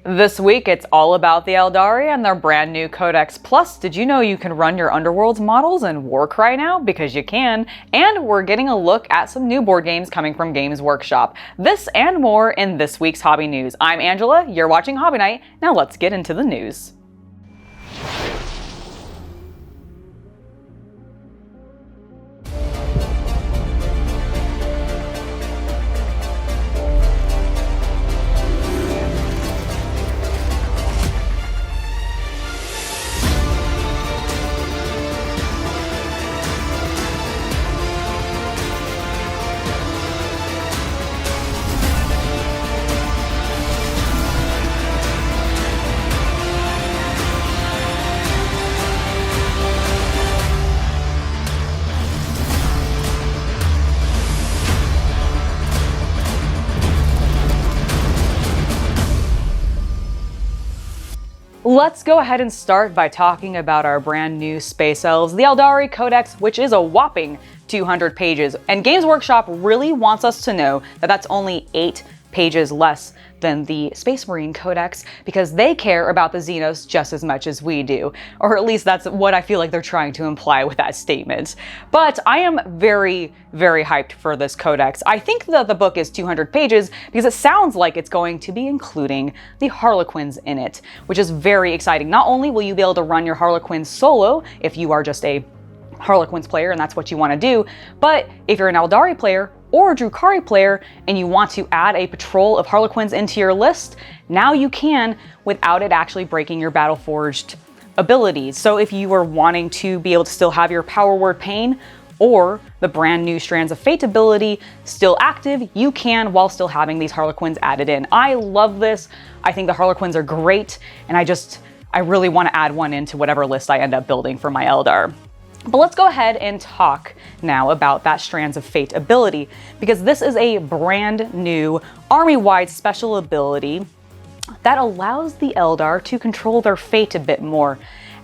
This week, it's all about the Aeldari and their brand new Codex. Plus, did you know you can run your Underworlds models in Warcry now? Because you can. And we're getting a look at some new board games coming from Games Workshop. This and more in this week's Hobby News. I'm Angela, you're watching Hobby Night. Now let's get into the news. Let's go ahead and start by talking about our brand new Space Elves, the Eldar Codex, which is a whopping 200 pages. And Games Workshop really wants us to know that that's only 8 pages less than the Space Marine Codex because they care about the Xenos just as much as we do. Or at least that's what I feel like they're trying to imply with that statement. But I am very, very hyped for this Codex. I think that the book is 200 pages because it sounds like it's going to be including the Harlequins in it, which is very exciting. Not only will you be able to run your Harlequins solo if you are just a Harlequins player and that's what you want to do, but if you're an Aeldari player or a Drukhari player and you want to add a patrol of Harlequins into your list, now you can without it actually breaking your Battleforged abilities. So if you are wanting to be able to still have your Power Word Pain or the brand new Strands of Fate ability still active, you can while still having these Harlequins added in. I love this. I think the Harlequins are great, and I really want to add one into whatever list I end up building for my Eldar. But let's go ahead and talk now about that Strands of Fate ability, because this is a brand new army-wide special ability that allows the Eldar to control their fate a bit more.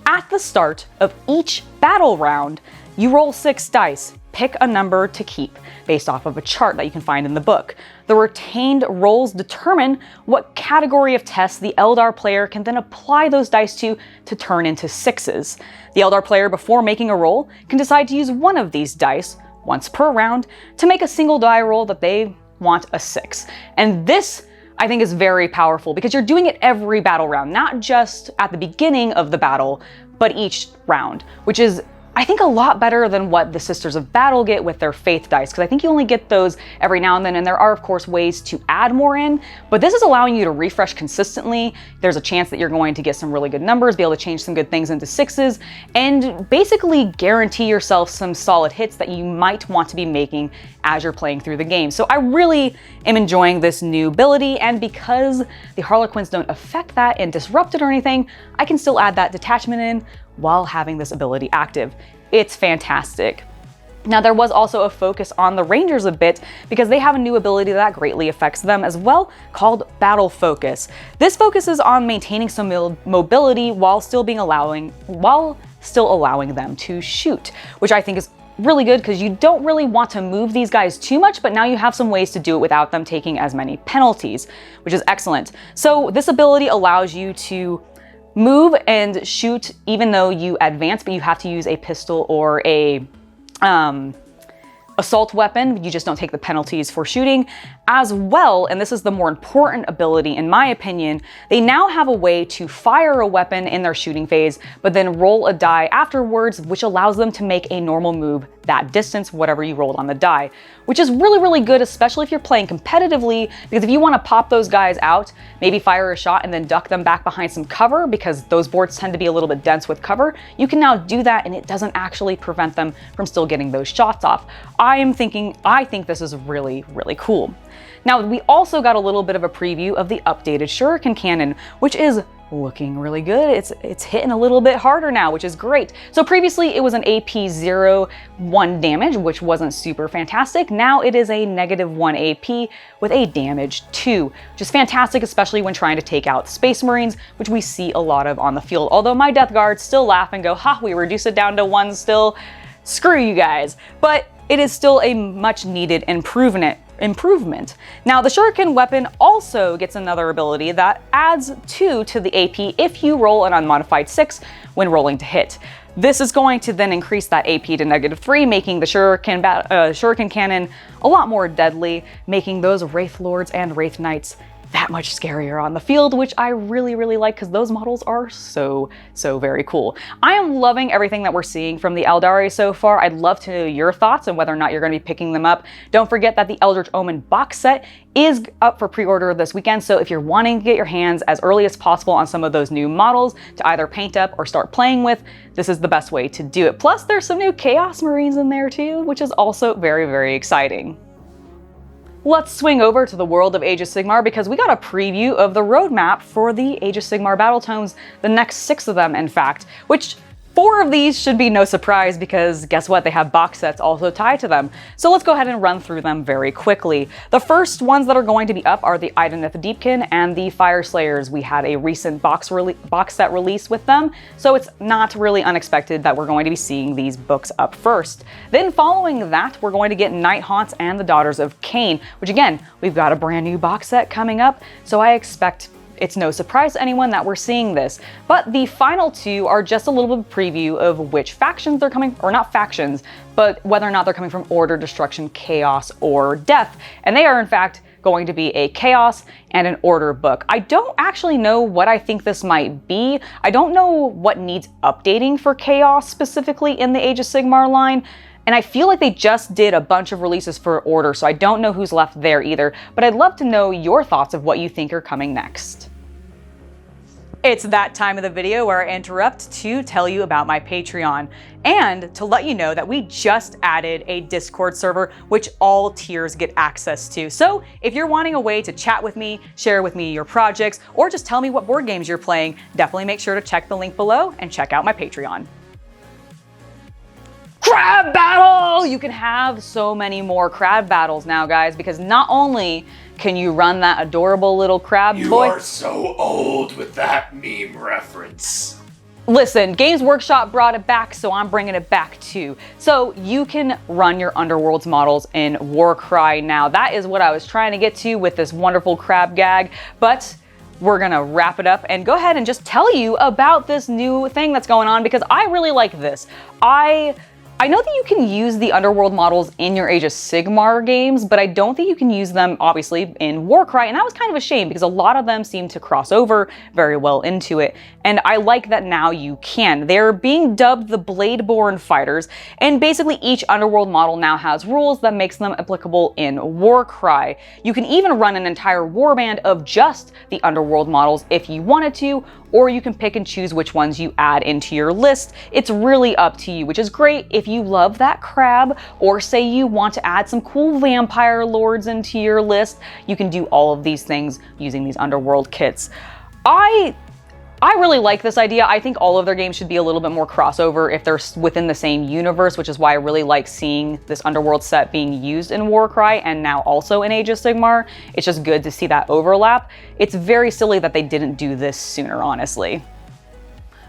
At the start of each battle round, you roll 6 dice, pick a number to keep based off of a chart that you can find in the book. The retained rolls determine what category of tests the Eldar player can then apply those dice to turn into 6s. The Eldar player, before making a roll, can decide to use one of these dice once per round to make a single die roll that they want a 6. And this, I think, is very powerful because you're doing it every battle round, not just at the beginning of the battle, but each round, which is, I think, a lot better than what the Sisters of Battle get with their Faith dice, because I think you only get those every now and then, and there are, of course, ways to add more in, but this is allowing you to refresh consistently. There's a chance that you're going to get some really good numbers, be able to change some good things into 6s, and basically guarantee yourself some solid hits that you might want to be making as you're playing through the game. So I really am enjoying this new ability, and because the Harlequins don't affect that and disrupt it or anything, I can still add that detachment in while having this ability active. It's fantastic. Now, there was also a focus on the Rangers a bit because they have a new ability that greatly affects them as well, called Battle Focus. This focuses on maintaining some mobility while still allowing them to shoot, which I think is really good because you don't really want to move these guys too much, but now you have some ways to do it without them taking as many penalties, which is excellent. So this ability allows you to move and shoot even though you advance, but you have to use a pistol or a assault weapon. You just don't take the penalties for shooting as well. And this is the more important ability in my opinion. They now have a way to fire a weapon in their shooting phase, but then roll a die afterwards, which allows them to make a normal move that distance, whatever you rolled on the die, which is really, really good, especially if you're playing competitively, because if you want to pop those guys out, maybe fire a shot and then duck them back behind some cover, because those boards tend to be a little bit dense with cover, you can now do that and it doesn't actually prevent them from still getting those shots off. I think this is really, really cool. Now, we also got a little bit of a preview of the updated Shuriken Cannon, which is looking really good. It's hitting a little bit harder now, which is great. So previously it was an AP 0/1 damage, which wasn't super fantastic. Now it is a -1 AP with a damage 2, which is fantastic, especially when trying to take out Space Marines, which we see a lot of on the field. Although my Death Guards still laugh and go, ha, we reduce it down to 1 still. Screw you guys. But it is still a much needed improvement. improvement. Now, the shuriken weapon also gets another ability that adds 2 to the AP if you roll an unmodified 6 when rolling to hit. This is going to then increase that AP to -3, making the shuriken cannon a lot more deadly, making those Wraith Lords and Wraith Knights that much scarier on the field, which I really, really like because those models are so very cool. I am loving everything that we're seeing from the Aeldari so far. I'd love to know your thoughts on whether or not you're going to be picking them up. Don't forget that the Eldritch Omen box set is up for pre-order this weekend, so if you're wanting to get your hands as early as possible on some of those new models to either paint up or start playing with, this is the best way to do it. Plus, there's some new Chaos Marines in there too, which is also very, very exciting. Let's swing over to the world of Age of Sigmar because we got a preview of the roadmap for the Age of Sigmar Battletomes, the next 6 of them in fact, which 4 of these should be no surprise because guess what, they have box sets also tied to them. So let's go ahead and run through them very quickly. The first ones that are going to be up are the Idoneth Deepkin and the Fyreslayers. We had a recent box set release with them, so it's not really unexpected that we're going to be seeing these books up first. Then following that, we're going to get Nighthaunts and the Daughters of Khaine, which again, we've got a brand new box set coming up, so I expect it's no surprise to anyone that we're seeing this. But the final 2 are just a little bit of a preview of which factions they're coming, or not factions, but whether or not they're coming from Order, Destruction, Chaos, or Death. And they are in fact going to be a Chaos and an Order book. I don't actually know what I think this might be. I don't know what needs updating for Chaos specifically in the Age of Sigmar line. And I feel like they just did a bunch of releases for Order, so I don't know who's left there either, but I'd love to know your thoughts of what you think are coming next. It's that time of the video where I interrupt to tell you about my Patreon and to let you know that we just added a Discord server which all tiers get access to. So if you're wanting a way to chat with me, share with me your projects, or just tell me what board games you're playing, definitely make sure to check the link below and check out my Patreon. Crab battle! You can have so many more crab battles now, guys, because not only can you run that adorable little crab boy— You are so old with that meme reference. Listen, Games Workshop brought it back, so I'm bringing it back too. So you can run your Underworlds models in Warcry now. That is what I was trying to get to with this wonderful crab gag, but we're gonna wrap it up and go ahead and just tell you about this new thing that's going on because I really like this. I know that you can use the Underworld models in your Age of Sigmar games, but I don't think you can use them, obviously, in Warcry, and that was kind of a shame because a lot of them seem to cross over very well into it, and I like that now you can. They're being dubbed the Bladeborn Fighters, and basically each Underworld model now has rules that makes them applicable in Warcry. You can even run an entire warband of just the Underworld models if you wanted to, or you can pick and choose which ones you add into your list. It's really up to you, which is great if you love that crab, or say you want to add some cool vampire lords into your list. You can do all of these things using these Underworld kits. I really like this idea. I think all of their games should be a little bit more crossover if they're within the same universe, which is why I really like seeing this Underworld set being used in Warcry and now also in Age of Sigmar. It's just good to see that overlap. It's very silly that they didn't do this sooner, honestly.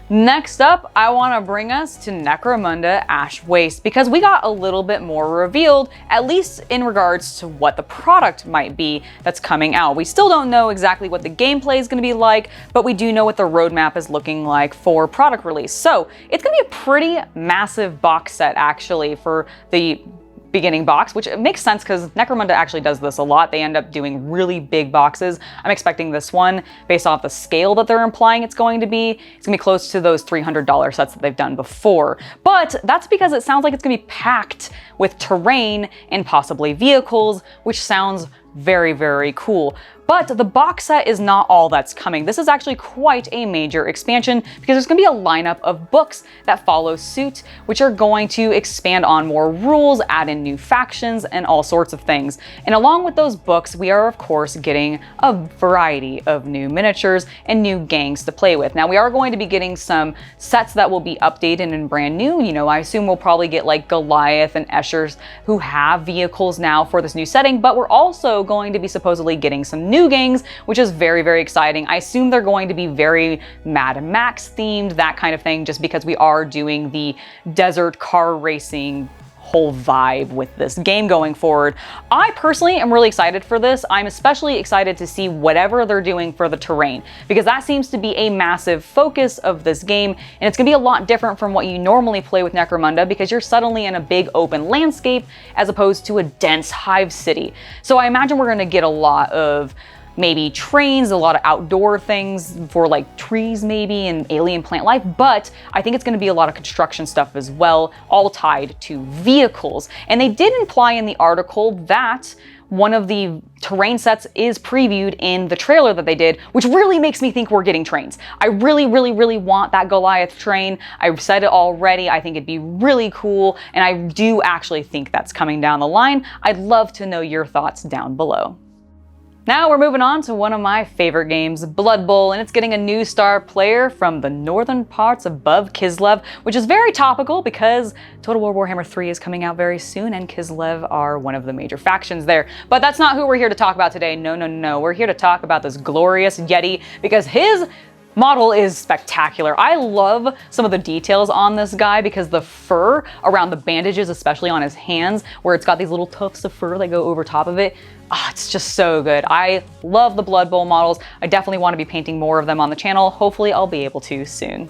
Next up, I want to bring us to Necromunda Ash Wastes because we got a little bit more revealed, at least in regards to what the product might be that's coming out. We still don't know exactly what the gameplay is going to be like, but we do know what the roadmap is looking like for product release. So it's going to be a pretty massive box set actually for the beginning box, which makes sense because Necromunda actually does this a lot. They end up doing really big boxes. I'm expecting this one, based off the scale that they're implying it's going to be close to those $300 sets that they've done before. But that's because it sounds like it's gonna be packed with terrain and possibly vehicles, which sounds very, very cool. But the box set is not all that's coming. This is actually quite a major expansion because there's going to be a lineup of books that follow suit, which are going to expand on more rules, add in new factions, and all sorts of things. And along with those books, we are of course getting a variety of new miniatures and new gangs to play with. Now we are going to be getting some sets that will be updated and brand new. You know, I assume we'll probably get like Goliath and Eschers who have vehicles now for this new setting, but we're also going to be supposedly getting some new gangs, which is very, very exciting. I assume they're going to be very Mad Max themed, that kind of thing, just because we are doing the desert car racing whole vibe with this game going forward. I personally am really excited for this. I'm especially excited to see whatever they're doing for the terrain, because that seems to be a massive focus of this game, and it's gonna be a lot different from what you normally play with Necromunda, because you're suddenly in a big open landscape as opposed to a dense hive city. So I imagine we're gonna get a lot of maybe trains, a lot of outdoor things for like trees maybe and alien plant life, but I think it's going to be a lot of construction stuff as well, all tied to vehicles. And they did imply in the article that one of the terrain sets is previewed in the trailer that they did, which really makes me think we're getting trains. I really want that Goliath train. I've said it already. I think it'd be really cool, and I do actually think that's coming down the line. I'd love to know your thoughts down below. Now we're moving on to one of my favorite games, Blood Bowl, and it's getting a new star player from the northern parts above Kislev, which is very topical because Total War Warhammer 3 is coming out very soon, and Kislev are one of the major factions there. But that's not who we're here to talk about today. No. We're here to talk about this glorious Yeti because his model is spectacular. I love some of the details on this guy because the fur around the bandages, especially on his hands, where it's got these little tufts of fur that go over top of it. It's just so good. I love the Blood Bowl models. I definitely want to be painting more of them on the channel. Hopefully I'll be able to soon.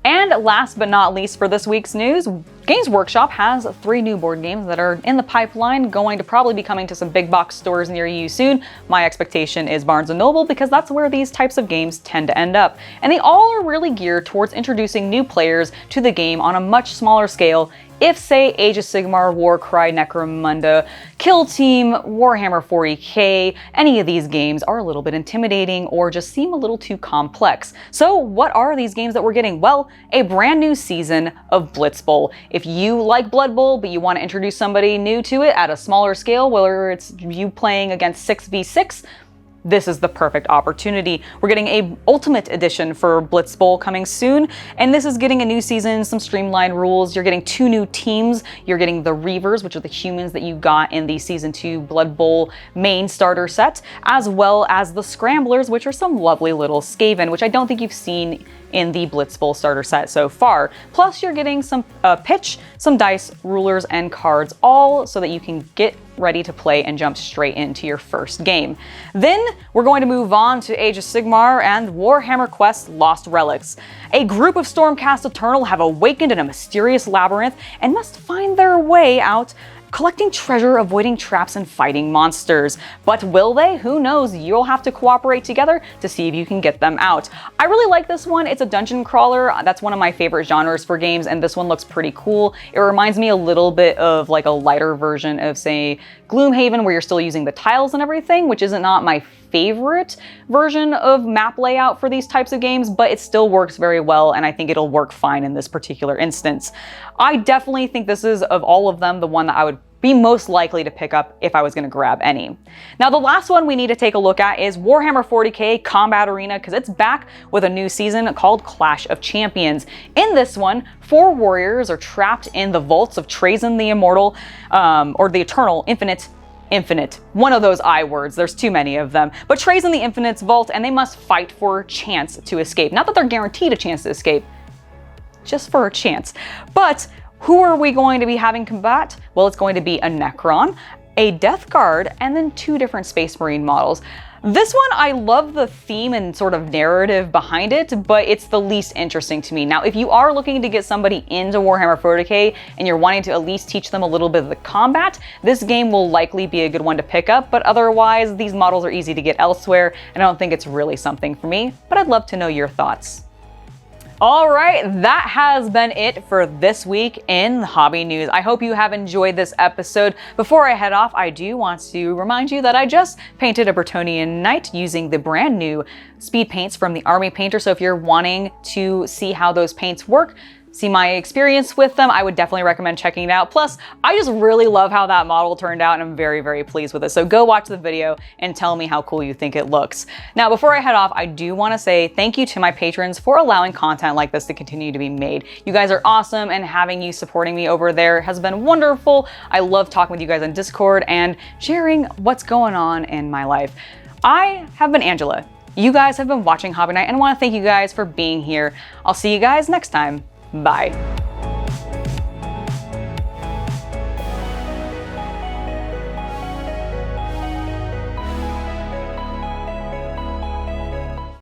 And last but not least for this week's news, Games Workshop has 3 new board games that are in the pipeline, going to probably be coming to some big box stores near you soon. My expectation is Barnes & Noble because that's where these types of games tend to end up. And they all are really geared towards introducing new players to the game on a much smaller scale. If, say, Age of Sigmar, Warcry, Necromunda, Kill Team, Warhammer 40k, any of these games are a little bit intimidating or just seem a little too complex. So what are these games that we're getting? Well, a brand new season of Blitz Bowl. If you like Blood Bowl, but you want to introduce somebody new to it at a smaller scale, whether it's you playing against 6v6, this is the perfect opportunity. We're getting a Ultimate Edition for Blitz Bowl coming soon, and this is getting a new season, some streamlined rules. You're getting 2 new teams. You're getting the Reavers, which are the humans that you got in the Season 2 Blood Bowl main starter set, as well as the Scramblers, which are some lovely little Skaven, which I don't think you've seen in the Blitz Bowl starter set so far. Plus you're getting some pitch, some dice, rulers, and cards, all so that you can get ready to play and jump straight into your first game. Then we're going to move on to Age of Sigmar and Warhammer Quest Lost Relics. A group of Stormcast Eternal have awakened in a mysterious labyrinth and must find their way out, collecting treasure, avoiding traps, and fighting monsters. But will they? Who knows? You'll have to cooperate together to see if you can get them out. I really like this one. It's a dungeon crawler. That's one of my favorite genres for games, and this one looks pretty cool. It reminds me a little bit of like a lighter version of, say, Gloomhaven, where you're still using the tiles and everything, which isn't not my favorite version of map layout for these types of games, but it still works very well, and I think it'll work fine in this particular instance. I definitely think this is, of all of them, the one that I would be most likely to pick up if I was going to grab any. Now the last one we need to take a look at is Warhammer 40k Combat Arena, because it's back with a new season called Clash of Champions. In this one, 4 warriors are trapped in the vaults of Trazyn the Immortal, or the Eternal, Infinite. One of those I words, there's too many of them. But Trazyn the Infinite's vault, and they must fight for a chance to escape. Not that they're guaranteed a chance to escape, just for a chance. But who are we going to be having combat? Well, it's going to be a Necron, a Death Guard, and then 2 different Space Marine models. This one, I love the theme and sort of narrative behind it, but it's the least interesting to me. Now, if you are looking to get somebody into Warhammer 40k and you're wanting to at least teach them a little bit of the combat, this game will likely be a good one to pick up, but otherwise, these models are easy to get elsewhere, and I don't think it's really something for me, but I'd love to know your thoughts. All right, that has been it for this week in hobby news. I hope you have enjoyed this episode. Before I head off, I do want to remind you that I just painted a Bretonnian Knight using the brand new speed paints from the Army Painter. So if you're wanting to see how those paints work, see my experience with them, I would definitely recommend checking it out. Plus, I just really love how that model turned out, and I'm very pleased with it. So go watch the video and tell me how cool you think it looks. Now, before I head off, I do want to say thank you to my patrons for allowing content like this to continue to be made. You guys are awesome, and having you supporting me over there has been wonderful. I love talking with you guys on Discord and sharing what's going on in my life. I have been Angela. You guys have been watching Hobby Night, and I want to thank you guys for being here. I'll see you guys next time. Bye.